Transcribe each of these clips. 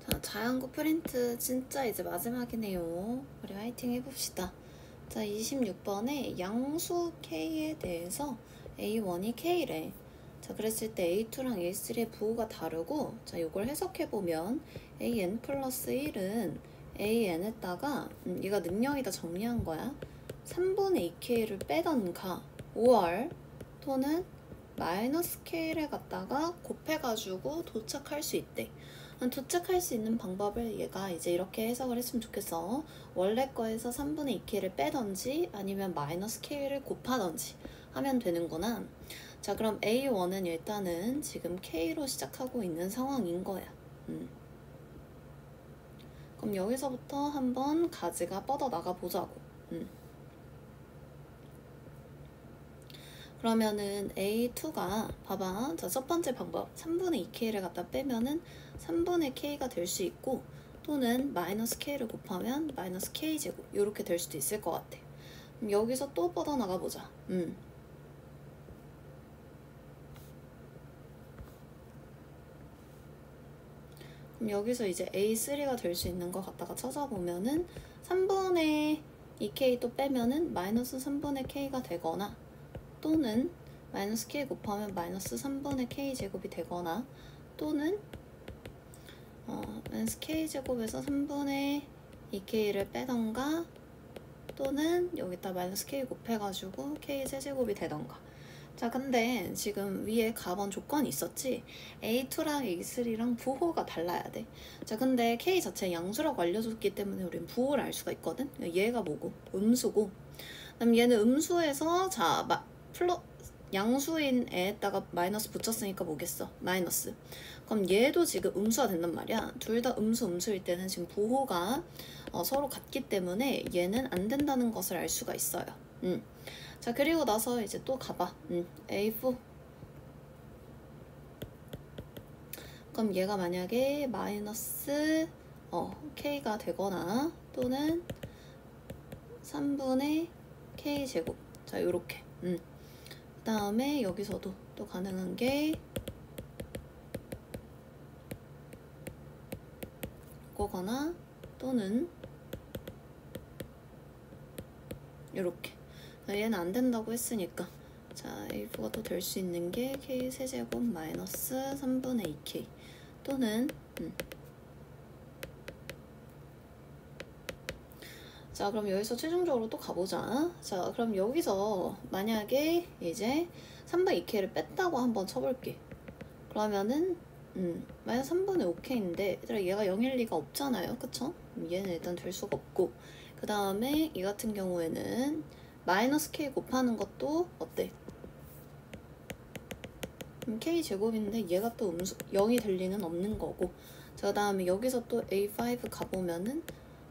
자, 자연구 프린트 진짜 이제 마지막이네요. 우리 화이팅 해봅시다. 자, 26번에 양수 K에 대해서 A1이 K래. 자, 그랬을 때 A2랑 A3의 부호가 다르고, 자, 이걸 해석해보면 AN 플러스 1은 AN에다가 얘가 능력이다 정리한 거야. 3분의 2K를 빼던가 5R 또는 마이너스 K를 갖다가 곱해가지고 도착할 수 있대. 도착할 수 있는 방법을 얘가 이제 이렇게 해석을 했으면 좋겠어. 원래 거에서 3분의 2K를 빼던지 아니면 마이너스 K를 곱하던지 하면 되는구나. 자, 그럼 A1은 일단은 지금 K로 시작하고 있는 상황인 거야. 그럼 여기서부터 한번 가지가 뻗어나가 보자고. 그러면은 A2가 봐봐. 자, 첫 번째 방법 3분의 2K를 갖다 빼면은 3분의 K가 될 수 있고, 또는 마이너스 K를 곱하면 마이너스 K제곱 이렇게 될 수도 있을 것 같아. 그럼 여기서 또 뻗어나가 보자. 그럼 여기서 이제 A3가 될 수 있는 거 갖다가 찾아보면은 3분의 2K 또 빼면은 마이너스 3분의 K가 되거나, 또는 마이너스 K 곱하면 마이너스 3분의 K 제곱이 되거나, 또는 마이너스 K 제곱에서 3분의 2K를 빼던가, 또는 여기다 마이너스 K 곱해가지고 K 세제곱이 되던가. 자, 근데 지금 위에 가번 조건이 있었지. A2랑 A3랑 부호가 달라야 돼. 자, 근데 K 자체 양수라고 알려줬기 때문에 우린 부호를 알 수가 있거든. 얘가 뭐고? 음수고. 그럼 얘는 음수에서 자 양수인 애에다가 마이너스 붙였으니까 뭐겠어? 마이너스. 그럼 얘도 지금 음수가 된단 말이야. 둘 다 음수일 때는 지금 부호가 서로 같기 때문에 얘는 안 된다는 것을 알 수가 있어요. 자, 그리고 나서 이제 또 가봐. A4. 그럼 얘가 만약에 마이너스 K가 되거나, 또는 3분의 K 제곱. 자, 요렇게. 그 다음에 여기서도 또 가능한 게 이거거나, 또는 요렇게. 얘는 안 된다고 했으니까, 자, A4가 또 될 수 있는 게 K 세제곱 마이너스 3분의 2K, 또는 자, 그럼 여기서 최종적으로 또 가보자. 자, 그럼 여기서 만약에 이제 3분의 2K를 뺐다고 한번 쳐볼게. 그러면은 마이너스 3분의 5K인데 얘들아, 얘가 0일 리가 없잖아요. 그쵸? 얘는 일단 될 수가 없고, 그 다음에 이 같은 경우에는 마이너스 K 곱하는 것도 어때? K 제곱인데 얘가 또 0이 될 리는 없는 거고. 자, 그 다음에 여기서 또 A5 가보면은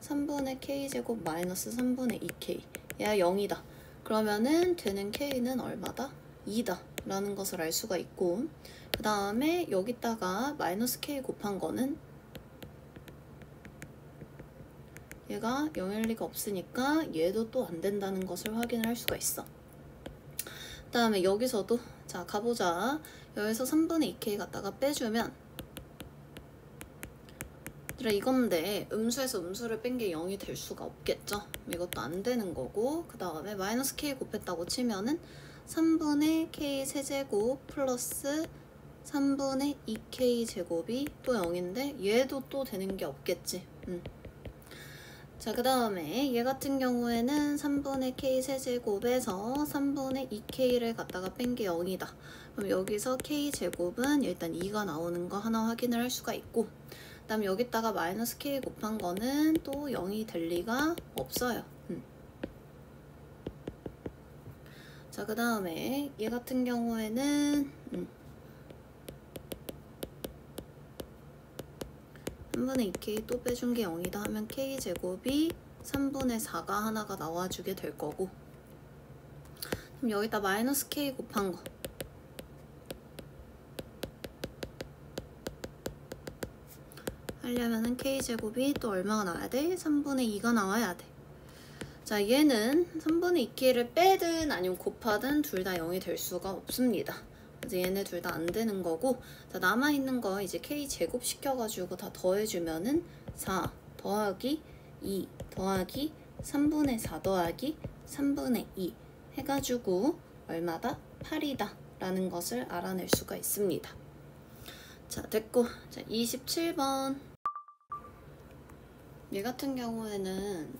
3분의 K제곱 마이너스 3분의 2K, 얘가 0이다. 그러면은 되는 K는 얼마다? 2다 라는 것을 알 수가 있고, 그 다음에 여기다가 마이너스 K 곱한 거는 얘가 0일 리가 없으니까 얘도 또 안 된다는 것을 확인을 할 수가 있어. 그 다음에 여기서도 자, 가보자. 여기서 3분의 2K 갖다가 빼주면, 이건데 음수에서 음수를 뺀 게 0이 될 수가 없겠죠. 이것도 안 되는 거고, 그 다음에 마이너스 K 곱했다고 치면은 3분의 K 세제곱 플러스 3분의 2K 제곱이 또 0인데 얘도 또 되는 게 없겠지. 자, 그 다음에 얘 같은 경우에는 3분의 K 세제곱에서 3분의 2K를 갖다가 뺀 게 0이다. 그럼 여기서 K 제곱은 일단 2가 나오는 거 하나 확인을 할 수가 있고, 그 다음에 여기다가 마이너스 K 곱한 거는 또 0이 될 리가 없어요. 자, 그 다음에 얘 같은 경우에는 3분의 2K 또 빼준 게 0이다 하면 K제곱이 3분의 4가 하나가 나와주게 될 거고, 그럼 여기다 마이너스 K 곱한 거 하려면은 K제곱이 또 얼마가 나와야 돼? 3분의 2가 나와야 돼. 자, 얘는 3분의 2K를 빼든 아니면 곱하든 둘 다 0이 될 수가 없습니다. 이제 얘네 둘 다 안 되는 거고, 자, 남아있는 거 이제 k 제곱 시켜가지고 다 더해주면은 4 더하기 2 더하기 3분의 4 더하기 3분의 2 해가지고 얼마다? 8이다 라는 것을 알아낼 수가 있습니다. 자, 됐고, 자, 27번. 얘 같은 경우에는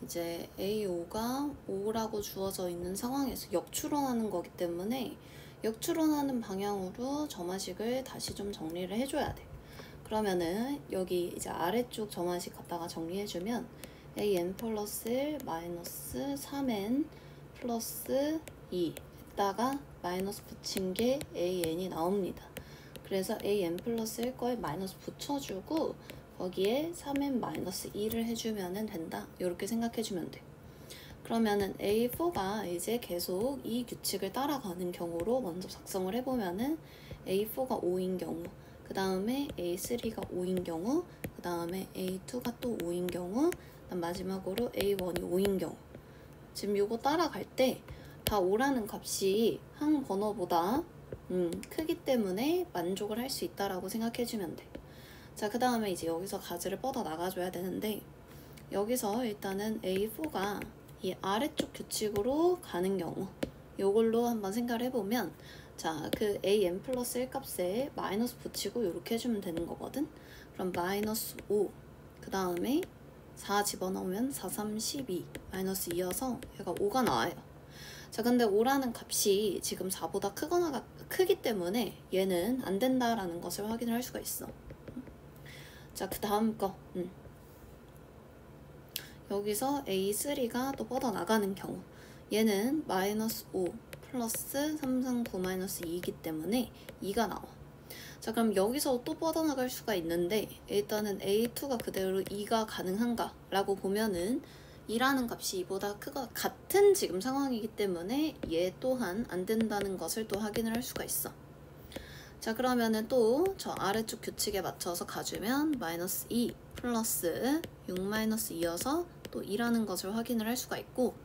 이제 A5가 5라고 주어져 있는 상황에서 역추론하는 거기 때문에 역추론하는 방향으로 점화식을 다시 좀 정리를 해줘야 돼. 그러면은 여기 이제 아래쪽 점화식 갖다가 정리해주면 an 플러스 1 마이너스 3n 플러스 2 했다가 마이너스 붙인 게 an이 나옵니다. 그래서 an 플러스 1 거에 마이너스 붙여주고 거기에 3n 마이너스 2를 해주면 된다. 이렇게 생각해주면 돼. 그러면은 A4가 이제 계속 이 규칙을 따라가는 경우로 먼저 작성을 해보면은 A4가 5인 경우, 그 다음에 A3가 5인 경우, 그 다음에 A2가 또 5인 경우, 마지막으로 A1이 5인 경우. 지금 요거 따라갈 때 다 5라는 값이 항 번호보다 크기 때문에 만족을 할 수 있다라고 생각해주면 돼. 자, 그 다음에 이제 여기서 가지를 뻗어 나가줘야 되는데, 여기서 일단은 A4가 이 아래쪽 규칙으로 가는 경우, 요걸로 한번 생각을 해보면, 자, 그 an 플러스 1 값에 마이너스 붙이고 이렇게 해주면 되는 거거든. 그럼 마이너스 5, 그 다음에 4 집어넣으면 4, 3, 12, 마이너스 2여서 얘가 5가 나와요. 자, 근데 5라는 값이 지금 4보다 크기 때문에 얘는 안 된다라는 것을 확인을 할 수가 있어. 자, 그 다음 거. 여기서 A3가 또 뻗어나가는 경우, 얘는 마이너스 5 플러스 3, 3, 9 마이너스 2이기 때문에 2가 나와. 자, 그럼 여기서 또 뻗어나갈 수가 있는데, 일단은 A2가 그대로 2가 가능한가? 라고 보면은 2라는 값이 2보다 같은 지금 상황이기 때문에 얘 또한 안 된다는 것을 또 확인을 할 수가 있어. 자, 그러면은 또 저 아래쪽 규칙에 맞춰서 가주면 마이너스 2 플러스 6 마이너스 2여서 또 2라는 것을 확인을 할 수가 있고,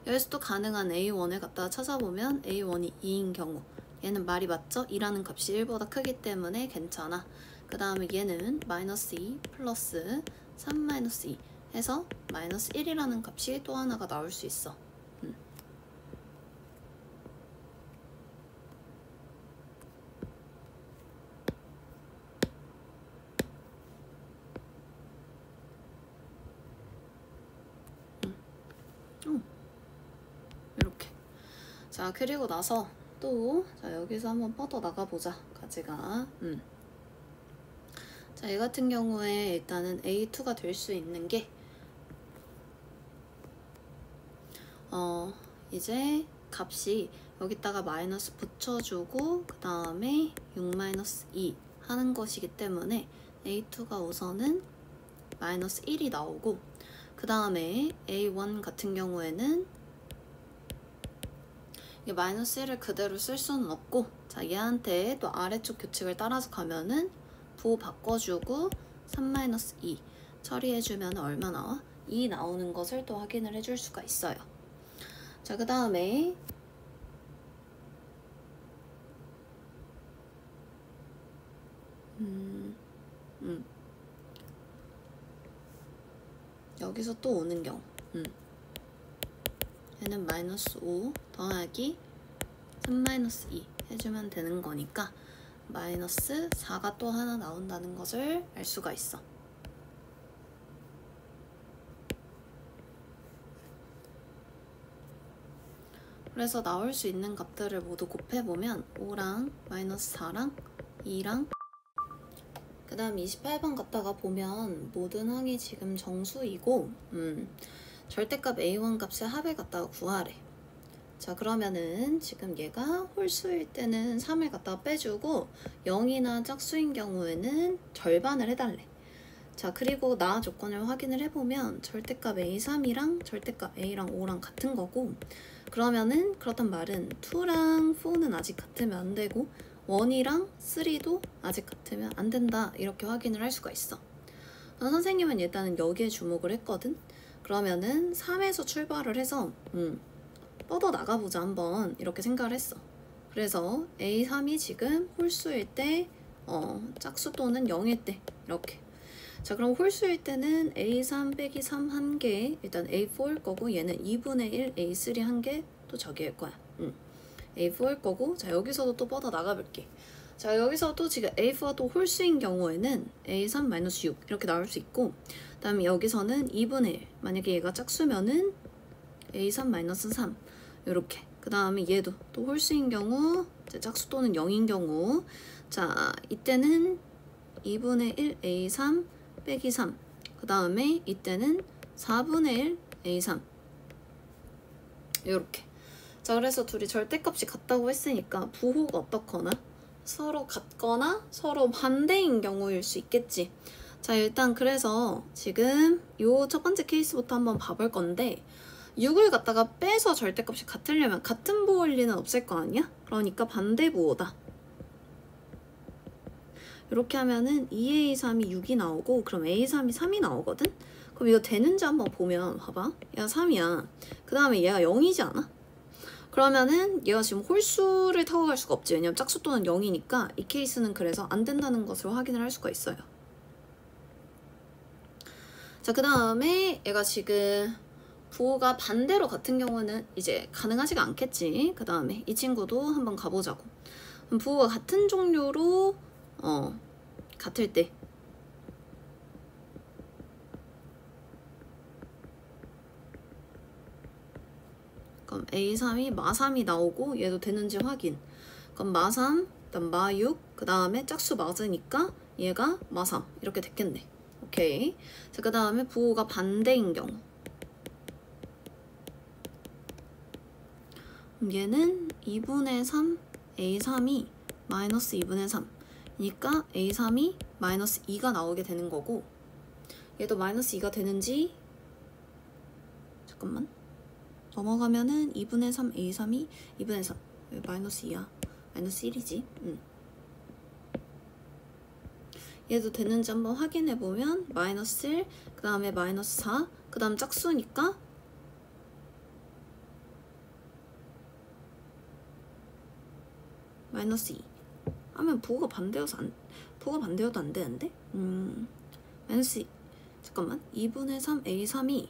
여기서 또 가능한 A1을 갖다가 찾아보면 A1이 2인 경우, 얘는 말이 맞죠? 2라는 값이 1보다 크기 때문에 괜찮아. 그 다음에 얘는 마이너스 2 플러스 3 마이너스 2 해서 마이너스 1이라는 값이 또 하나가 나올 수 있어. 이렇게. 자, 그리고 나서 또 자, 여기서 한번 뻗어 나가보자. 가지가. 자, 얘 같은 경우에 일단은 A2가 될 수 있는 게 이제 값이 여기다가 마이너스 붙여주고 그 다음에 6 마이너스 2 하는 것이기 때문에 A2가 우선은 마이너스 1이 나오고, 그 다음에 A1 같은 경우에는 이 마이너스 1을 그대로 쓸 수는 없고, 자, 얘한테 또 아래쪽 규칙을 따라서 가면은 부 바꿔주고 3 마이너스 2 처리해주면 얼마 나와? 2 나오는 것을 또 확인을 해줄 수가 있어요. 자, 그 다음에 여기서 또 오는 경우, 얘는 마이너스 5 더하기 3 마이너스 2 해주면 되는 거니까 마이너스 4가 또 하나 나온다는 것을 알 수가 있어. 그래서 나올 수 있는 값들을 모두 곱해보면 5랑 마이너스 4랑 2랑 그 다음 28번 갖다가 보면 모든 항이 지금 정수이고 절대값 A1 값의 합을 갖다가 구하래. 자, 그러면은 지금 얘가 홀수일 때는 3을 갖다가 빼주고 0이나 짝수인 경우에는 절반을 해달래. 자, 그리고 나 조건을 확인을 해보면 절대값 A3이랑 절대값 A랑 5랑 같은 거고, 그러면은 그렇단 말은 2랑 4는 아직 같으면 안 되고 1이랑 3도 아직 같으면 안 된다, 이렇게 확인을 할 수가 있어. 선생님은 일단은 여기에 주목을 했거든. 그러면은 3에서 출발을 해서 뻗어 나가보자 한번, 이렇게 생각을 했어. 그래서 A3이 지금 홀수일 때 짝수 또는 0일 때 이렇게. 자, 그럼 홀수일 때는 A3 빼기 3 한 개, 일단 A4일 거고, 얘는 2분의 1 A3 한 개 또 저기일 거야. A4일 거고, 자, 여기서도 또 뻗어 나가볼게. 자, 여기서 또 지금 A4가 또 홀수인 경우에는 A3-6 이렇게 나올 수 있고, 그 다음에 여기서는 2분의 1, 만약에 얘가 짝수면은 A3-3 이렇게. 그 다음에 얘도 또 홀수인 경우, 짝수 또는 0인 경우, 자, 이때는 2분의 1 A3 빼기 3. 그 다음에 이때는 4분의 1 A3. 이렇게. 자, 그래서 둘이 절대값이 같다고 했으니까 부호가 어떻거나 서로 같거나 서로 반대인 경우일 수 있겠지. 자, 일단 그래서 지금 요 첫 번째 케이스부터 한번 봐볼 건데, 6을 갖다가 빼서 절대값이 같으려면 같은 부호일 리는 없을 거 아니야? 그러니까 반대 부호다. 이렇게 하면은 2A3이 6이 나오고, 그럼 A3이 3이 나오거든? 그럼 이거 되는지 한번 보면, 봐봐. 얘가 3이야. 그 다음에 얘가 0이지 않아? 그러면은 얘가 지금 홀수를 타고 갈 수가 없지. 왜냐면 짝수 또는 0이니까 이 케이스는 그래서 안 된다는 것을 확인을 할 수가 있어요. 자, 그 다음에 얘가 지금 부호가 반대로 같은 경우는 이제 가능하지가 않겠지. 그 다음에 이 친구도 한번 가보자고. 그럼 부호가 같은 종류로 같을 때 그럼 A3이 마3이 나오고 얘도 되는지 확인. 그럼 마3, 그다음 마6, 그 다음에 짝수 맞으니까 얘가 마3 이렇게 됐겠네. 오케이. 자, 그 다음에 부호가 반대인 경우, 얘는 2분의 3 A3이 마이너스 2분의 3 그러니까 A3이 마이너스 2가 나오게 되는 거고, 얘도 마이너스 2가 되는지, 잠깐만, 넘어가면은 2분의 3 A3이 2분의 3 마이너스 2야. 마이너스 1이지. 얘도 되는지 한번 확인해보면 마이너스 1, 그 다음에 마이너스 4, 그 다음 짝수니까 마이너스 2 하면 부호가 반대여도 안 되는데? 마이너스 2, 잠깐만, 2분의 3 A3이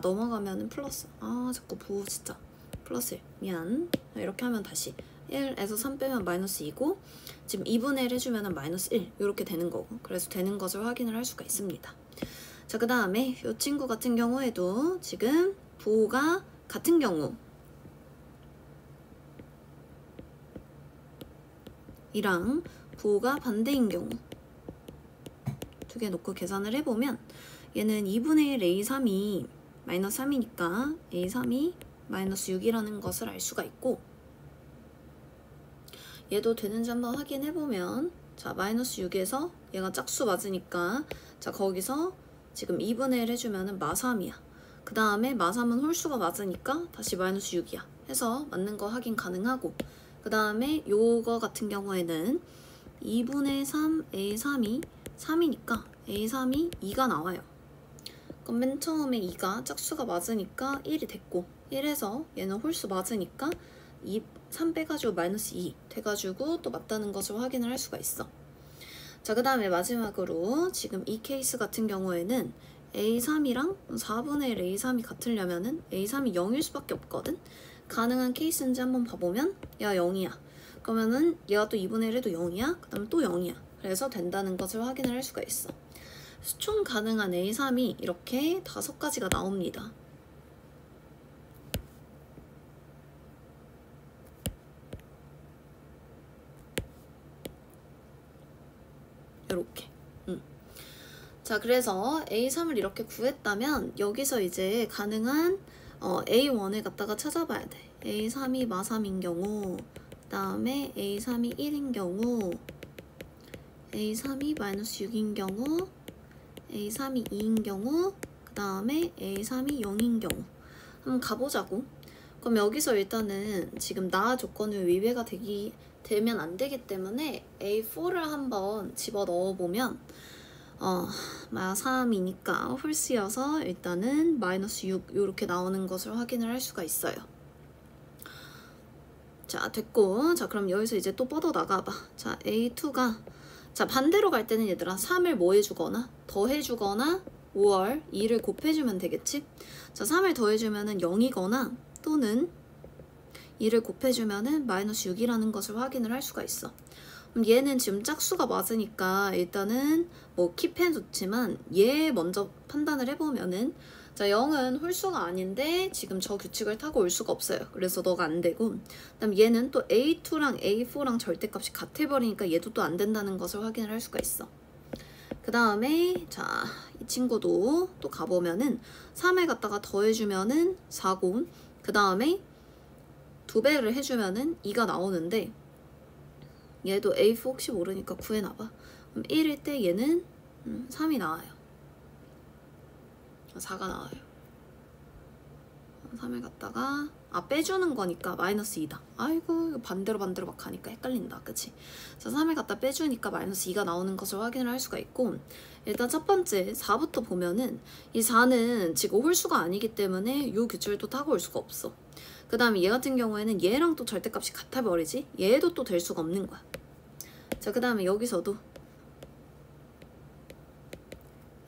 넘어가면은 플러스, 자꾸 부호 진짜 플러스 1, 미안. 이렇게 하면 다시 1에서 3 빼면 마이너스 2고, 지금 2분의 1 해주면은 마이너스 1 이렇게 되는 거고, 그래서 되는 것을 확인을 할 수가 있습니다. 자, 그 다음에 이 친구 같은 경우에도 지금 부호가 같은 경우 이랑 부호가 반대인 경우 두 개 놓고 계산을 해보면, 얘는 2분의 1 A3이 마이너스 3이니까 A3이 마이너스 6이라는 것을 알 수가 있고, 얘도 되는지 한번 확인해보면, 자, 마이너스 6에서 얘가 짝수 맞으니까, 자, 거기서 지금 2분의 1 해주면은 마3이야. 그 다음에 마3은 홀수가 맞으니까 다시 마이너스 6이야. 해서 맞는 거 확인 가능하고, 그 다음에 요거 같은 경우에는 2분의 3 A3이 3이니까 A3이 2가 나와요. 그럼 맨 처음에 2가 짝수가 맞으니까 1이 됐고, 1에서 얘는 홀수 맞으니까 3 빼가지고 마이너스 2 돼가지고 또 맞다는 것을 확인을 할 수가 있어. 자, 그 다음에 마지막으로 지금 이 케이스 같은 경우에는 A3이랑 4분의 1 A3이 같으려면은 A3이 0일 수밖에 없거든? 가능한 케이스인지 한번 봐보면, 야, 0이야. 그러면은 얘가 또 2분의 1에도 0이야. 그 다음에 또 0이야. 그래서 된다는 것을 확인을 할 수가 있어. 총 가능한 A3이 이렇게 5가지가 나옵니다. 이렇게. 자, 그래서 A3을 이렇게 구했다면 여기서 이제 가능한 A1을 갖다가 찾아봐야 돼. A3이 마3인 경우, 그 다음에 A3이 1인 경우, A3이 마이너스 6인 경우, A3이 2인 경우, 그 다음에 A3이 0인 경우. 한번 가보자고. 그럼 여기서 일단은 지금 나 조건을 위배가 되면 안 되기 때문에 A4를 한번 집어 넣어보면, 마3이니까 홀수여서 일단은 마이너스 6 이렇게 나오는 것을 확인을 할 수가 있어요. 자 됐고, 자 그럼 여기서 이제 또 뻗어 나가봐. 자 A2가 자 반대로 갈 때는 얘들아 3을 뭐 해주거나 더해주거나 5월 2를 곱해주면 되겠지. 자 3을 더해주면은 0이거나 또는 2를 곱해주면은 마이너스 6이라는 것을 확인을 할 수가 있어. 그럼 얘는 지금 짝수가 맞으니까 일단은 뭐 킵해 뒀지만 얘 먼저 판단을 해보면은 자 0은 홀수가 아닌데 지금 저 규칙을 타고 올 수가 없어요. 그래서 너가 안 되고, 그다음 얘는 또 A2랑 A4랑 절대값이 같아버리니까 얘도 또 안 된다는 것을 확인을 할 수가 있어. 그 다음에 자 이 친구도 또 가보면은 3에 갖다가 더해주면은 4고, 그 다음에 2배를 해주면은 2가 나오는데 얘도 A4 혹시 모르니까 구해놔봐. 그럼 1일 때 얘는 3이 나와요. 4가 나와요. 3을 갖다가 빼주는 거니까 마이너스 2다. 아이고 이거 반대로 막 가니까 헷갈린다. 그치? 자 3을 갖다 빼주니까 마이너스 2가 나오는 것을 확인을 할 수가 있고, 일단 첫 번째 4부터 보면은 이 4는 지금 홀수가 아니기 때문에 이 규칙을 또 타고 올 수가 없어. 그 다음에 얘 같은 경우에는 얘랑 또 절대값이 같아버리지. 얘도 또 될 수가 없는 거야. 자 그 다음에 여기서도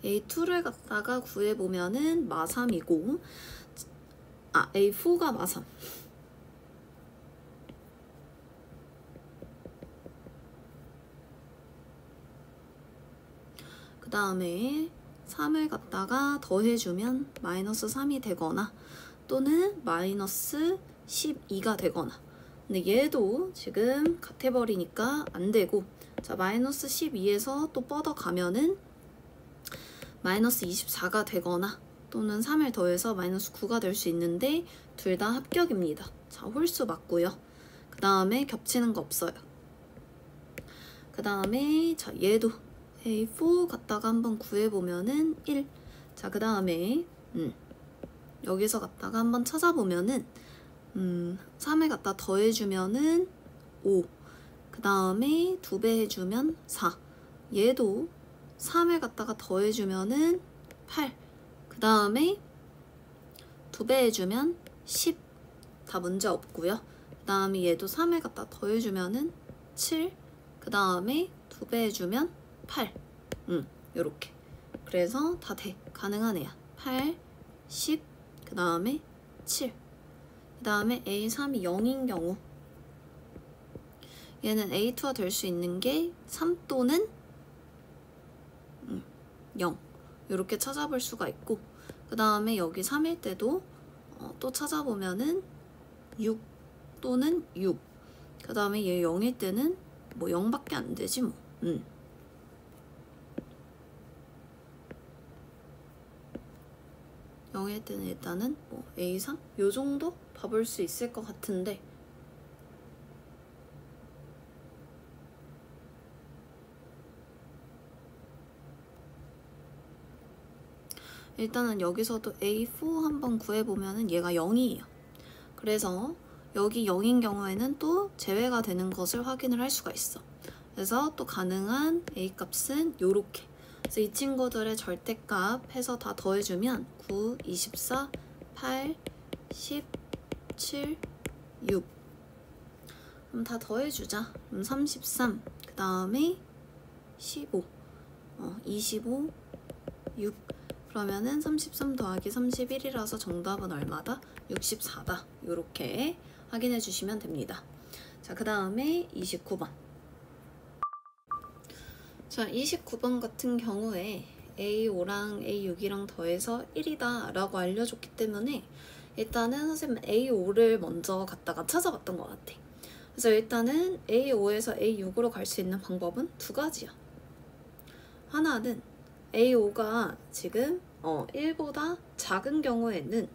A2를 갖다가 구해보면은 마3이고, A4가 마3. 그 다음에 3을 갖다가 더해주면 마이너스 3이 되거나 또는 마이너스 12가 되거나. 근데 얘도 지금 같아버리니까 안 되고, 자 마이너스 12에서 또 뻗어가면은 마이너스 24가 되거나 또는 3을 더해서 마이너스 9가 될 수 있는데 둘 다 합격입니다. 자 홀수 맞고요. 그 다음에 겹치는 거 없어요. 그 다음에 자 얘도 A4 갖다가 한번 구해보면은 1. 자 그 다음에 여기서 갖다가 한번 찾아보면은 3을 갖다 더해주면은 5. 그 다음에 2배 해주면 4. 얘도 3을 갖다가 더해주면은 8. 그 다음에 2배 해주면 10. 다 문제 없고요. 그 다음에 얘도 3을 갖다 더해주면은 7. 그 다음에 2배 해주면 8. 요렇게. 그래서 다 돼. 가능한 애야. 8, 10, 그 다음에 7. 그 다음에 A3이 0인 경우 얘는 A2가 될 수 있는 게 3 또는 0 이렇게 찾아볼 수가 있고, 그 다음에 여기 3일 때도 또 찾아보면은 6 또는 6. 그 다음에 얘 0일 때는 뭐 0밖에 안 되지 뭐. 0일 때는 일단은 뭐 A3? 요 정도 봐볼 수 있을 것 같은데, 일단은 여기서도 A4 한번 구해보면은 얘가 0이에요. 그래서 여기 0인 경우에는 또 제외가 되는 것을 확인을 할 수가 있어. 그래서 또 가능한 A 값은 요렇게. 그래서 이 친구들의 절대값 해서 다 더해주면 9, 24, 8, 10, 7, 6. 그럼 다 더해주자. 그럼 33, 그 다음에 15, 25, 6. 그러면은 33 더하기 31이라서 정답은 얼마다? 64다. 요렇게 확인해 주시면 됩니다. 자, 그 다음에 29번. 자, 29번 같은 경우에 A5랑 A6이랑 더해서 1이다 라고 알려줬기 때문에 일단은 선생님은 A5를 먼저 갖다가 찾아봤던 것 같아. 그래서 일단은 A5에서 A6으로 갈 수 있는 방법은 두 가지야. 하나는 A5가 지금 1보다 작은 경우에는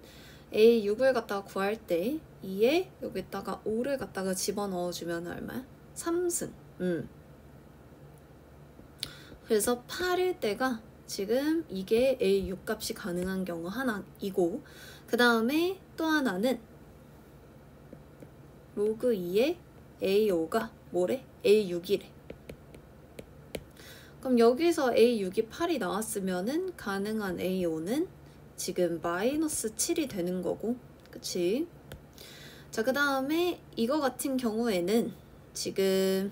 A6을 갖다가 구할 때 2에 여기다가 5를 갖다가 집어넣어주면 얼마야? 3승. 그래서 8일 때가 지금 이게 A6 값이 가능한 경우 하나이고, 그 다음에 또 하나는 로그 2에 A5가 뭐래? A6이래. 그럼 여기서 A6이 8이 나왔으면은 가능한 A5는 지금 마이너스 7이 되는 거고, 그치? 자, 그 다음에 이거 같은 경우에는 지금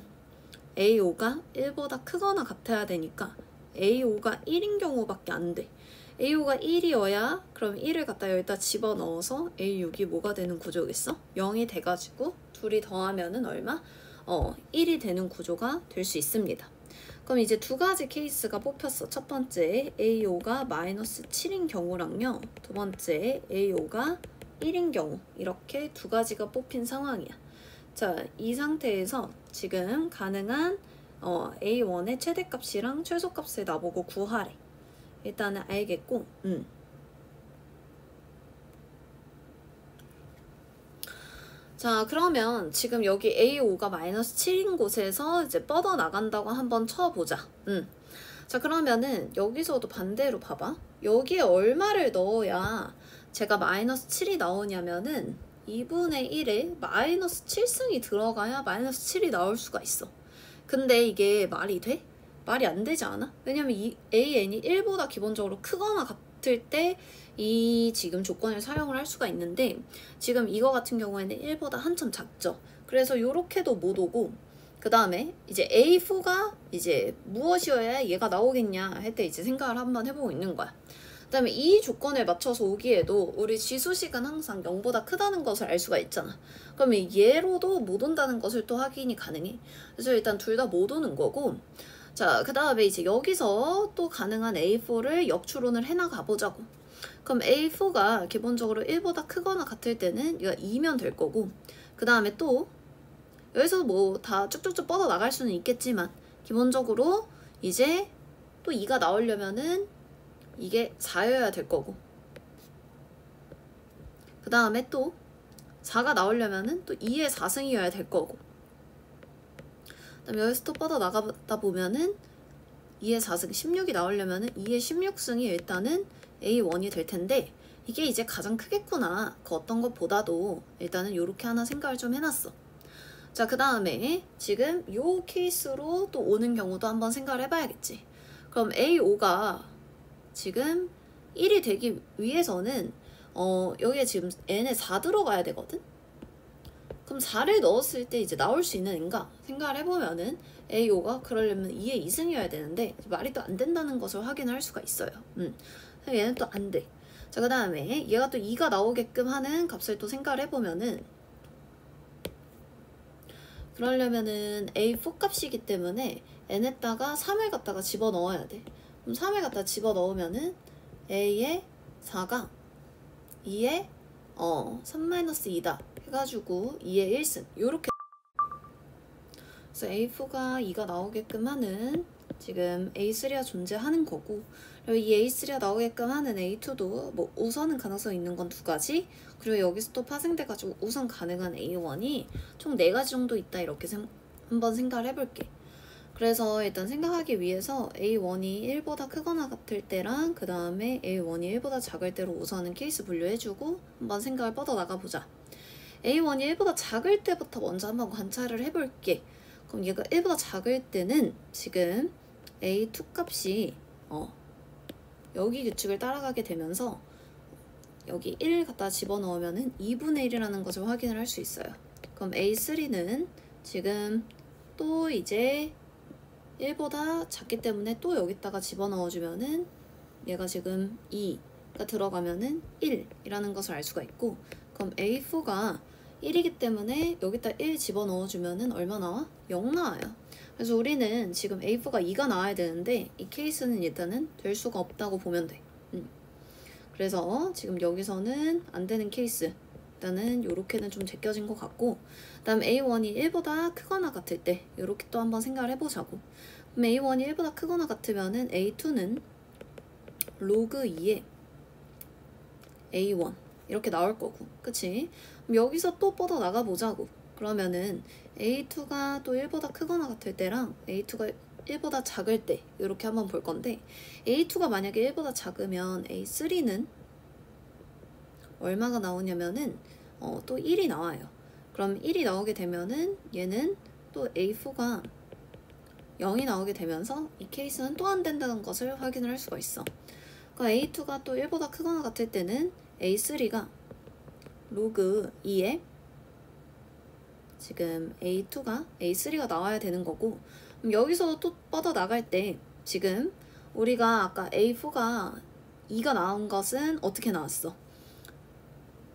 A5가 1보다 크거나 같아야 되니까 A5가 1인 경우밖에 안 돼. A5가 1이어야 그럼 1을 갖다 여기다 집어넣어서 A6이 뭐가 되는 구조겠어? 0이 돼가지고 둘이 더하면은 얼마? 1이 되는 구조가 될 수 있습니다. 그럼 이제 두 가지 케이스가 뽑혔어. 첫 번째 A5가 마이너스 7인 경우랑요. 두 번째 A5가 1인 경우. 이렇게 두 가지가 뽑힌 상황이야. 자, 이 상태에서 지금 가능한 A1의 최대값이랑 최소값을 나보고 구하래. 일단은 알겠고, 자, 그러면 지금 여기 A5가 마이너스 7인 곳에서 이제 뻗어나간다고 한번 쳐보자. 자, 그러면은 여기서도 반대로 봐봐. 여기에 얼마를 넣어야 제가 마이너스 7이 나오냐면은 2분의 1에 마이너스 7승이 들어가야 마이너스 7이 나올 수가 있어. 근데 이게 말이 돼? 말이 안 되지 않아? 왜냐면 이 AN이 1보다 기본적으로 크거나 같을 때 이 지금 조건을 사용을 할 수가 있는데 지금 이거 같은 경우에는 1보다 한참 작죠. 그래서 요렇게도 못 오고 그 다음에 이제 A4가 이제 무엇이어야 얘가 나오겠냐 할 때 이제 생각을 한번 해보고 있는 거야. 그 다음에 이 조건을 맞춰서 오기에도 우리 지수식은 항상 0보다 크다는 것을 알 수가 있잖아. 그러면 얘로도 못 온다는 것을 또 확인이 가능해. 그래서 일단 둘 다 못 오는 거고 자, 그 다음에 이제 여기서 또 가능한 A4를 역추론을 해나가 보자고. 그럼 A4가 기본적으로 1보다 크거나 같을 때는 얘가 2면 될 거고 그 다음에 또 여기서 뭐 다 쭉쭉쭉 뻗어 나갈 수는 있겠지만 기본적으로 이제 또 2가 나오려면은 이게 4여야 될 거고 그 다음에 또 4가 나오려면은 또 2의 4승이어야 될 거고 그 다음에 여기서 또 뻗어 나가다 보면은 2의 4승 16이 나오려면은 2의 16승이 일단은 A1이 될 텐데 이게 이제 가장 크겠구나. 그 어떤 것보다도 일단은 이렇게 하나 생각을 좀 해놨어. 자, 그 다음에 지금 요 케이스로 또 오는 경우도 한번 생각을 해봐야겠지. 그럼 A5가 지금 1이 되기 위해서는 여기에 지금 n에 4 들어가야 되거든? 그럼 4를 넣었을 때 이제 나올 수 있는 애인가 생각을 해보면은 A5가 그러려면 2의 2승이어야 되는데 말이 또 안 된다는 것을 확인할 수가 있어요. 얘는 또 안 돼. 자, 그 다음에 얘가 또 2가 나오게끔 하는 값을 또 생각을 해보면은 그러려면은 A4 값이기 때문에 n에다가 3을 갖다가 집어넣어야 돼. 그럼 3을 갖다 집어넣으면은 A의 4가 2의 3-2다 해가지고 2의 1승 요렇게. 그래서 A4가 2가 나오게끔 하는 지금 A3가 존재하는 거고 그리고 이 A3가 나오게끔 하는 A2도 뭐 우선은 가능성이 있는 건 2가지 그리고 여기서 또 파생돼가지고 우선 가능한 A1이 총 4가지 정도 있다 이렇게 한번 생각을 해볼게. 그래서 일단 생각하기 위해서 A1이 1보다 크거나 같을 때랑 그 다음에 A1이 1보다 작을 때로 우선은 케이스 분류해주고 한번 생각을 뻗어나가보자. A1이 1보다 작을 때부터 먼저 한번 관찰을 해볼게. 그럼 얘가 1보다 작을 때는 지금 A2 값이 여기 규칙을 따라가게 되면서 여기 1을 갖다 집어넣으면은 2분의 1이라는 것을 확인을 할 수 있어요. 그럼 A3는 지금 또 이제 1보다 작기 때문에 또 여기다가 집어넣어주면은 얘가 지금 2가 들어가면은 1이라는 것을 알 수가 있고 그럼 A4가 1이기 때문에 여기다 1 집어넣어주면은 얼마 나와? 0 나와요. 그래서 우리는 지금 A4가 2가 나와야 되는데 이 케이스는 일단은 될 수가 없다고 보면 돼. 그래서 지금 여기서는 안 되는 케이스 일단은 요렇게는 좀 제껴진 것 같고 그다음 A1이 1보다 크거나 같을 때 요렇게 또 한번 생각을 해보자고. 그럼 A1이 1보다 크거나 같으면은 A2는 로그 2에 A1 이렇게 나올 거고 그치? 그럼 여기서 또 뻗어 나가보자고. 그러면은 A2가 또 1보다 크거나 같을 때랑 A2가 1보다 작을 때 이렇게 한번 볼 건데 A2가 만약에 1보다 작으면 A3는 얼마가 나오냐면은 또 1이 나와요. 그럼 1이 나오게 되면은 얘는 또 A4가 0이 나오게 되면서 이 케이스는 또 안 된다는 것을 확인을 할 수가 있어. 그럼 A2가 또 1보다 크거나 같을 때는 A3가 로그 2에 지금 A2가 A3가 나와야 되는 거고, 그럼 여기서 또 뻗어나갈 때 지금 우리가 아까 A4가 2가 나온 것은 어떻게 나왔어?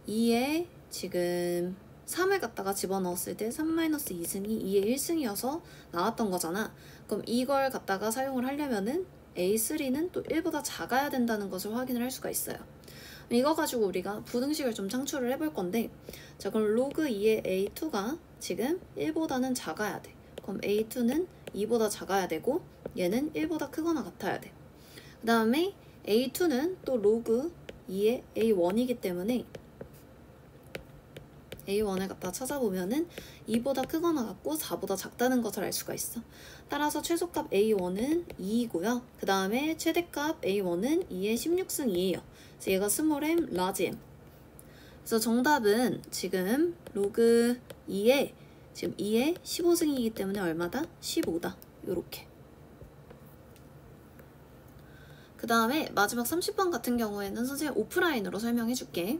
2에 지금 3을 갖다가 집어넣었을 때 3-2승이 2의 1승이어서 나왔던 거잖아. 그럼 이걸 갖다가 사용을 하려면은 A3는 또 1보다 작아야 된다는 것을 확인을 할 수가 있어요. 이거 가지고 우리가 부등식을 좀 창출을 해볼 건데, 자 그럼 로그 2의 A2가 지금 1보다는 작아야 돼. 그럼 A2는 2보다 작아야 되고 얘는 1보다 크거나 같아야 돼. 그 다음에 A2는 또 로그 2의 A1이기 때문에 A1을 갖다 찾아보면은 2보다 크거나 같고 4보다 작다는 것을 알 수가 있어. 따라서 최소값 A1은 2이고요. 그 다음에 최대값 A1은 2의 16승2예요. 그래서 얘가 스몰 m, 라지 m. 그래서 정답은 지금 로그 2에 지금 2의 15승이기 때문에 얼마다? 15다. 요렇게. 그 다음에 마지막 30번 같은 경우에는 선생님 오프라인으로 설명해 줄게.